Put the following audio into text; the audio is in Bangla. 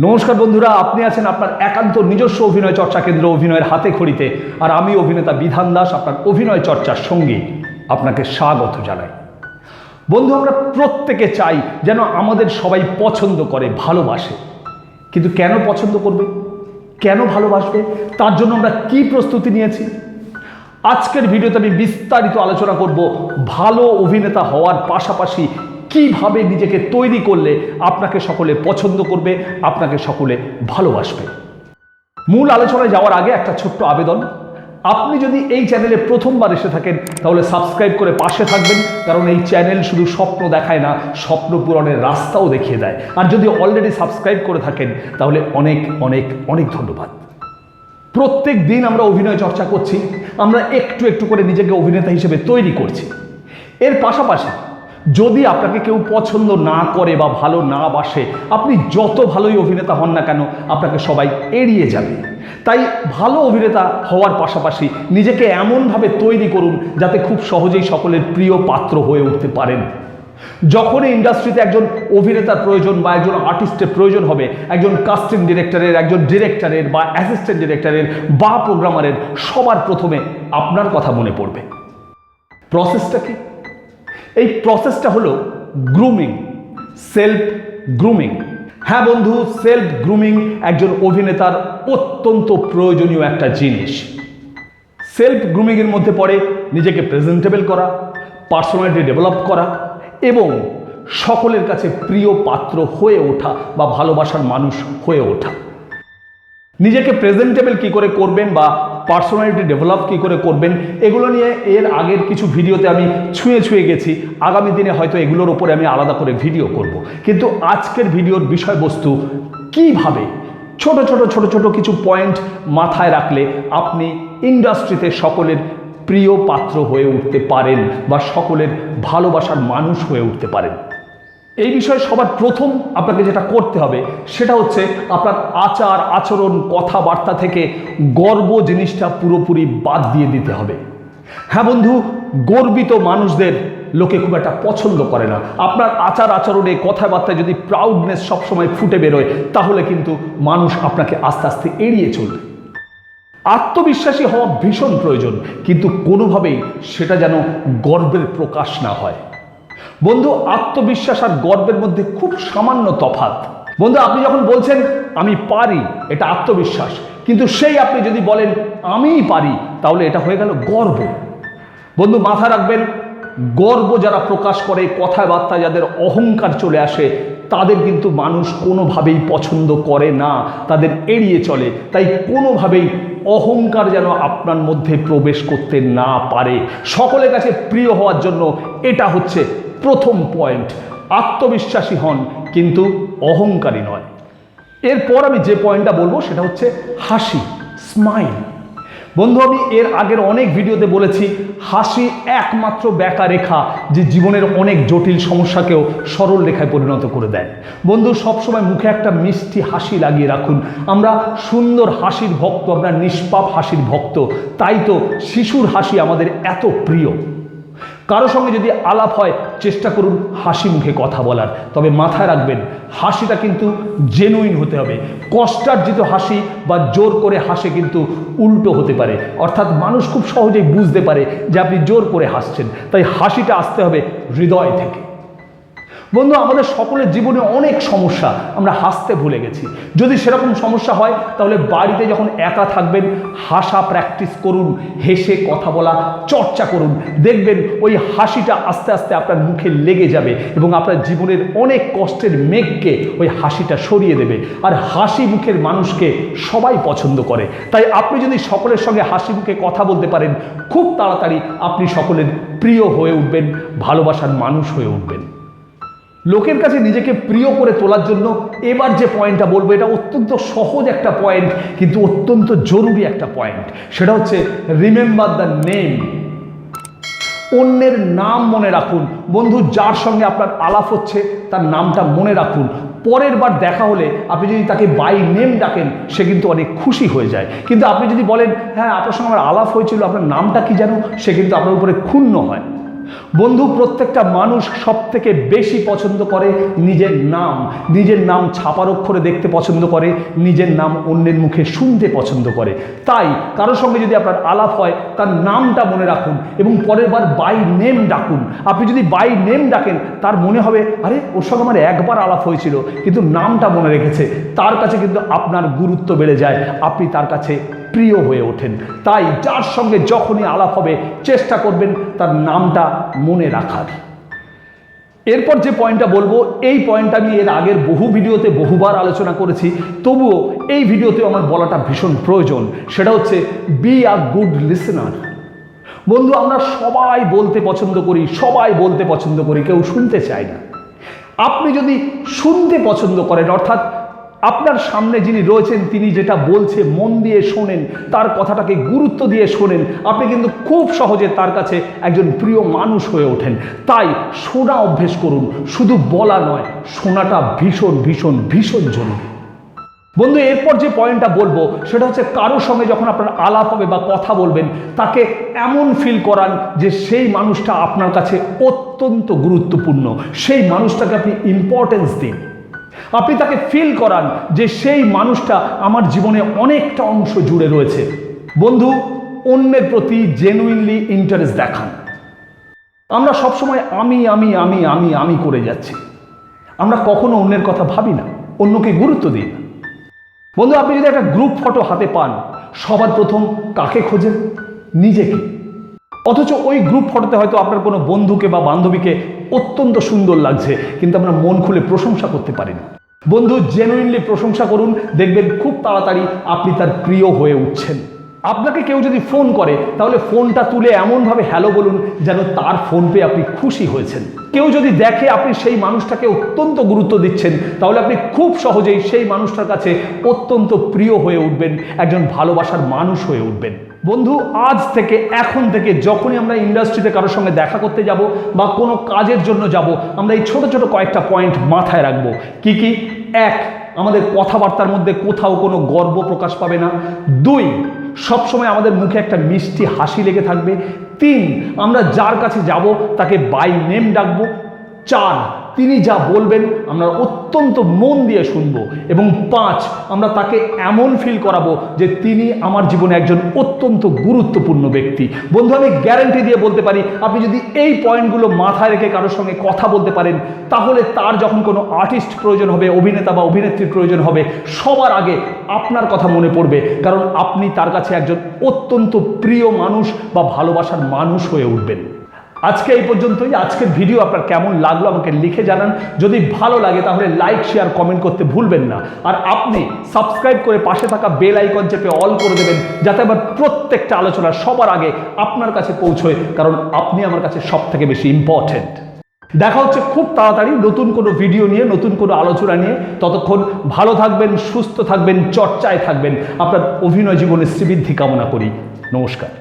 নমস্কার বন্ধুরা, আপনি আছেন আপনার একান্ত নিজস্ব অভিনয় চর্চা কেন্দ্র অভিনয়ের হাতে খড়িতে, আর আমি অভিনেতা বিধান দাস আপনার অভিনয় চর্চার সঙ্গে আপনাকে স্বাগত জানাই। বন্ধু, আমরা প্রত্যেকে চাই যেন আমাদের সবাই পছন্দ করে, ভালোবাসে। কিন্তু কেন পছন্দ করবে, কেন ভালোবাসবে, তার জন্য আমরা কি প্রস্তুতি নিয়েছি? আজকের ভিডিওতে আমি বিস্তারিত আলোচনা করব ভালো অভিনেতা হওয়ার পাশাপাশি কিভাবে নিজেকে তৈরি করলে আপনাকে সকলে পছন্দ করবে, আপনাকে সকলে ভালোবাসবে। মূল আলোচনায় যাওয়ার আগে একটা ছোট্ট আবেদন, আপনি যদি এই চ্যানেলে প্রথমবার এসে থাকেন তাহলে সাবস্ক্রাইব করে পাশে থাকবেন, কারণ এই চ্যানেল শুধু স্বপ্ন দেখায় না, স্বপ্ন পূরণের রাস্তাও দেখিয়ে দেয়। আর যদি অলরেডি সাবস্ক্রাইব করে থাকেন তাহলে অনেক অনেক অনেক ধন্যবাদ। প্রত্যেক দিন আমরা অভিনয় চর্চা করছি, আমরা একটু একটু করে নিজেকে অভিনেতা হিসেবে তৈরি করছি। এর পাশাপাশি যদি আপনাকে কেউ পছন্দ না করে বা ভালো না বাসে, আপনি যত ভালোই অভিনেতা হন না কেন, আপনাকে সবাই এড়িয়ে যাবে। তাই ভালো অভিনেতা হওয়ার পাশাপাশি নিজেকে এমনভাবে তৈরি করুন যাতে খুব সহজেই সকলের প্রিয় পাত্র হয়ে উঠতে পারেন। যখনই ইন্ডাস্ট্রিতে একজন অভিনেতার প্রয়োজন বা একজন আর্টিস্টের প্রয়োজন হবে, একজন কাস্টিং ডিরেক্টরের, একজন ডিরেক্টরের বা অ্যাসিস্ট্যান্ট ডিরেক্টরের বা প্রোগ্রামারের, সবার প্রথমে আপনার কথা মনে পড়বে। প্রসেসটা কি? এই প্রসেসটা হলো গ্রুমিং, সেলফ গ্রুমিং। হ্যাঁ বন্ধু, সেলফ গ্রুমিং একজন অভিনেতার অত্যন্ত প্রয়োজনীয় একটা জিনিস। সেলফ গ্রুমিংয়ের মধ্যে পড়ে নিজেকে প্রেজেন্টেবল করা, পার্সোনালিটি ডেভেলপ করা এবং সকলের কাছে প্রিয় পাত্র হয়ে ওঠা বা ভালোবাসার মানুষ হয়ে ওঠা। নিজেকে প্রেজেন্টেবল কী করে করবেন বা পার্সোনালিটি ডেভেলপ কী করে করবেন, এগুলো নিয়ে এর আগের কিছু ভিডিওতে আমি ছুঁয়ে গেছি। আগামী দিনে হয়তো এগুলোর ওপরে আমি আলাদা করে ভিডিও করব। কিন্তু আজকের ভিডিওর বিষয়বস্তু কিভাবে ছোট ছোট কিছু পয়েন্ট মাথায় রাখলে আপনি ইন্ডাস্ট্রিতে সকলের প্রিয় পাত্র হয়ে উঠতে পারেন বা সকলের ভালোবাসার মানুষ হয়ে উঠতে পারেন। এই বিষয়ে সবার প্রথম আপনাকে যেটা করতে হবে সেটা হচ্ছে আপনার আচার আচরণ, কথাবার্তা থেকে গর্ব জিনিসটা পুরোপুরি বাদ দিয়ে দিতে হবে। হ্যাঁ বন্ধু, গর্বিত মানুষদের লোকে খুব একটা পছন্দ করে না। আপনার আচার আচরণে, কথাবার্তায় যদি প্রাউডনেস সবসময় ফুটে বেরোয়, তাহলে কিন্তু মানুষ আপনাকে আস্তে আস্তে এড়িয়ে চলবে। আত্মবিশ্বাসী হওয়া ভীষণ প্রয়োজন, কিন্তু কোনোভাবেই সেটা যেন গর্বের প্রকাশ না হয়। বন্ধু, আত্মবিশ্বাস আর গর্বের মধ্যে খুব সামান্য তফাৎ। বন্ধু, আপনি যখন বলছেন আমি পারি, এটা আত্মবিশ্বাস, কিন্তু সেই আপনি যদি বলেন আমিই পারি, তাহলে এটা হয়ে গেল গর্ব। বন্ধু, মাথা রাখবেন, গর্ব যারা প্রকাশ করে, কথাবার্তা যাদের অহংকার চলে আসে, তাদের কিন্তু মানুষ কোনোভাবেই পছন্দ করে না, তাদের এড়িয়ে চলে। তাই কোনোভাবেই অহংকার যেন আপনার মধ্যে প্রবেশ করতে না পারে। সকলের কাছে প্রিয় হওয়ার জন্য এটা হচ্ছে প্রথম পয়েন্ট। আত্মবিশ্বাসী হন, কিন্তু অহংকারী নয়। এরপর আমি যে পয়েন্টটা বলবো সেটা হচ্ছে হাসি, স্মাইল। বন্ধু, আমি এর আগের অনেক ভিডিওতে বলেছি, হাসি একমাত্র ব্যাকা রেখা যে জীবনের অনেক জটিল সমস্যাকেও সরল রেখায় পরিণত করে দেয়। বন্ধু, সবসময় মুখে একটা মিষ্টি হাসি লাগিয়ে রাখুন। আমরা সুন্দর হাসির ভক্ত, আমরা নিষ্পাপ হাসির ভক্ত। তাই তো শিশুর হাসি আমাদের এত প্রিয়। কারো সঙ্গে যদি আলাপ হয়, চেষ্টা করুন হাসি মুখে কথা বলার। তবে মাথায় রাখবেন, হাসিটা কিন্তু জেনুইন হতে হবে। কষ্টার্জিত হাসি বা জোর করে হাসে কিন্তু উল্টো হতে পারে, অর্থাৎ মানুষ খুব সহজেই বুঝতে পারে যে আপনি জোর করে হাসছেন। তাই হাসিটা আসতে হবে হৃদয় থেকে। বন্ধু, আমাদের সকলের জীবনে অনেক সমস্যা, আমরা হাসতে ভুলে গেছি। যদি সেরকম সমস্যা হয় তাহলে বাড়িতে যখন একা থাকবেন, হাসা প্র্যাকটিস করুন, হেসে কথা বলা চর্চা করুন। দেখবেন ওই হাসিটা আস্তে আস্তে আপনার মুখে লেগে যাবে এবং আপনার জীবনের অনেক কষ্টের মেঘকে ওই হাসিটা সরিয়ে দেবে। আর হাসি মুখের মানুষকে সবাই পছন্দ করে। তাই আপনি যদি সকলের সঙ্গে হাসি মুখে কথা বলতে পারেন, খুব তাড়াতাড়ি আপনি সকলের প্রিয় হয়ে উঠবেন, ভালোবাসার মানুষ হয়ে উঠবেন। লোকের কাছে নিজেকে প্রিয় করে তোলার জন্য এবার যে পয়েন্টটা বলবো, এটা অত্যন্ত সহজ একটা পয়েন্ট, কিন্তু অত্যন্ত জরুরি একটা পয়েন্ট। সেটা হচ্ছে রিমেম্বার দ্য নেম। অন্যের নাম মনে রাখুন। বন্ধু, যার সঙ্গে আপনার আলাপ হচ্ছে তার নামটা মনে রাখুন। পরের বার দেখা হলে আপনি যদি তাকে বাই নেম ডাকেন, সে কিন্তু অনেক খুশি হয়ে যায়। কিন্তু আপনি যদি বলেন হ্যাঁ আপনার সঙ্গে আমার আলাপ হয়েছিল, আপনার নামটা কি জানো, সে কিন্তু আপনার উপরে ক্ষুণ্ণ হয়। বন্ধু, প্রত্যেকটা মানুষ সব থেকে বেশি পছন্দ করে নিজের নাম ছাপার অক্ষরে দেখতে পছন্দ করে, নিজের নাম অন্যের মুখে শুনতে পছন্দ করে। তাই কারোর সঙ্গে যদি আপনার আলাপ হয় তার নামটা মনে রাখুন এবং পরের বার বাই নেম ডাকুন। আপনি যদি বাই নেম ডাকেন তার মনে হবে আরে ওর সঙ্গে আমার একবার আলাপ হয়েছিল, কিন্তু নামটা মনে রেখেছে। তার কাছে কিন্তু আপনার গুরুত্ব বেড়ে যায়, আপনি তার কাছে প্রিয় হয়ে ওঠেন। তাই যার সঙ্গে যখনই আলাপ হবে চেষ্টা করবেন তার নামটা মনে রাখার। এরপর যে পয়েন্টটা বলবো, এই পয়েন্টটা আমি এর আগের বহু ভিডিওতে বহুবার আলোচনা করেছি, তবুও এই ভিডিওতেও আমার বলাটা ভীষণ প্রয়োজন। সেটা হচ্ছে বি আ গুড লিসেনার। বন্ধু, আমরা সবাই বলতে পছন্দ করি, কেউ শুনতে চায় না। আপনি যদি শুনতে পছন্দ করেন, অর্থাৎ আপনার সামনে যিনি রয়েছেন তিনি যেটা বলছে মন দিয়ে শোনেন, তার কথাটাকে গুরুত্ব দিয়ে শোনেন, আপনি কিন্তু খুব সহজে তার কাছে একজন প্রিয় মানুষ হয়ে ওঠেন। তাই শোনা অভ্যেস করুন, শুধু বলা নয়, শোনাটা ভীষণ ভীষণ ভীষণ জরুরি। বন্ধু, এরপর যে পয়েন্টটা বলবো সেটা হচ্ছে কারোর সঙ্গে যখন আপনার আলাপ হবে বা কথা বলবেন তাকে এমন ফিল করান যে সেই মানুষটা আপনার কাছে অত্যন্ত গুরুত্বপূর্ণ, সেই মানুষটাকে আপনি ইম্পর্টেন্স দিন। আপনি তাকে ফিল করান যে সেই মানুষটা আমার জীবনে অনেকটা অংশ জুড়ে রয়েছে। বন্ধু, অন্যের প্রতি জেনুইনলি ইন্টারেস্ট দেখান। আমরা সবসময় আমি করে যাচ্ছি, আমরা কখনো অন্যের কথা ভাবি না, অন্যকে গুরুত্ব দিই না। বন্ধু, আপনি যদি একটা গ্রুপ ফটো হাতে পান, সবার প্রথম কাকে খোঁজেন? নিজেকে। অথচ ওই গ্রুপ ফটোতে হয়তো আপনার কোনো বন্ধুকে বা বান্ধবীকে অত্যন্ত সুন্দর লাগছে, কিন্তু আমরা মন খুলে প্রশংসা করতে পারি না। বন্ধু, জেনুইনলি প্রশংসা করুন, দেখবেন খুব তাড়াতাড়ি আপনি তার প্রিয় হয়ে উঠছেন। আপনাকে কেউ যদি ফোন করে তাহলে ফোনটা তুলে এমনভাবে হ্যালো বলুন যেন তার ফোন পেয়ে আপনি খুশি হয়েছেন। কেউ যদি দেখে আপনি সেই মানুষটাকে অত্যন্ত গুরুত্ব দিচ্ছেন তাহলে আপনি খুব সহজেই সেই মানুষটার কাছে অত্যন্ত প্রিয় হয়ে উঠবেন, একজন ভালোবাসার মানুষ হয়ে উঠবেন। বন্ধু, আজ থেকে এখন থেকে যখনই আমরা ইন্ডাস্ট্রিতে কারোর সঙ্গে দেখা করতে যাব বা কোনো কাজের জন্য যাব, আমরা এই ছোট ছোট কয়েকটা পয়েন্ট মাথায় রাখবো। কি কি? 1, আমাদের কথাবার্তার মধ্যে কোথাও কোনো গর্ব প্রকাশ পাবে না। 2, সবসময় আমাদের মুখে একটা মিষ্টি হাসি লেগে থাকবে। 3, আমরা যার কাছে যাব তাকে বাই নেম ডাকবো। 4, তিনি যা বলবেন আমরা অত্যন্ত মন দিয়ে শুনবো। এবং 5, আমরা তাকে এমন ফিল করাবো যে তিনি আমার জীবনে একজন অত্যন্ত গুরুত্বপূর্ণ ব্যক্তি। বন্ধু, আমি গ্যারান্টি দিয়ে বলতে পারি, আপনি যদি এই পয়েন্টগুলো মাথায় রেখে কারোর সঙ্গে কথা বলতে পারেন, তাহলে তার যখন কোনো আর্টিস্ট প্রয়োজন হবে, অভিনেতা বা অভিনেত্রীর প্রয়োজন হবে, সবার আগে আপনার কথা মনে পড়বে, কারণ আপনি তার কাছে একজন অত্যন্ত প্রিয় মানুষ বা ভালোবাসার মানুষ হয়ে উঠবেন। আজকে এই পর্যন্তই। আজকের ভিডিও আপনার কেমন লাগলো আমাকে লিখে জানান। যদি ভালো লাগে তাহলে লাইক, শেয়ার, কমেন্ট করতে ভুলবেন না। আর আপনি সাবস্ক্রাইব করে পাশে থাকা বেল আইকন চেপে অল করে দেবেন, যাতে আমার প্রত্যেকটা আলোচনা সবার আগে আপনার কাছে পৌঁছয়, কারণ আপনি আমার কাছে সব থেকে বেশি ইম্পর্টেন্ট। দেখা হচ্ছে খুব তাড়াতাড়ি নতুন কোনো ভিডিও নিয়ে, নতুন কোনো আলোচনা নিয়ে। ততক্ষণ ভালো থাকবেন, সুস্থ থাকবেন, চর্চায় থাকবেন। আপনার অভিনয় জীবনের শ্রীবৃদ্ধি কামনা করি। নমস্কার।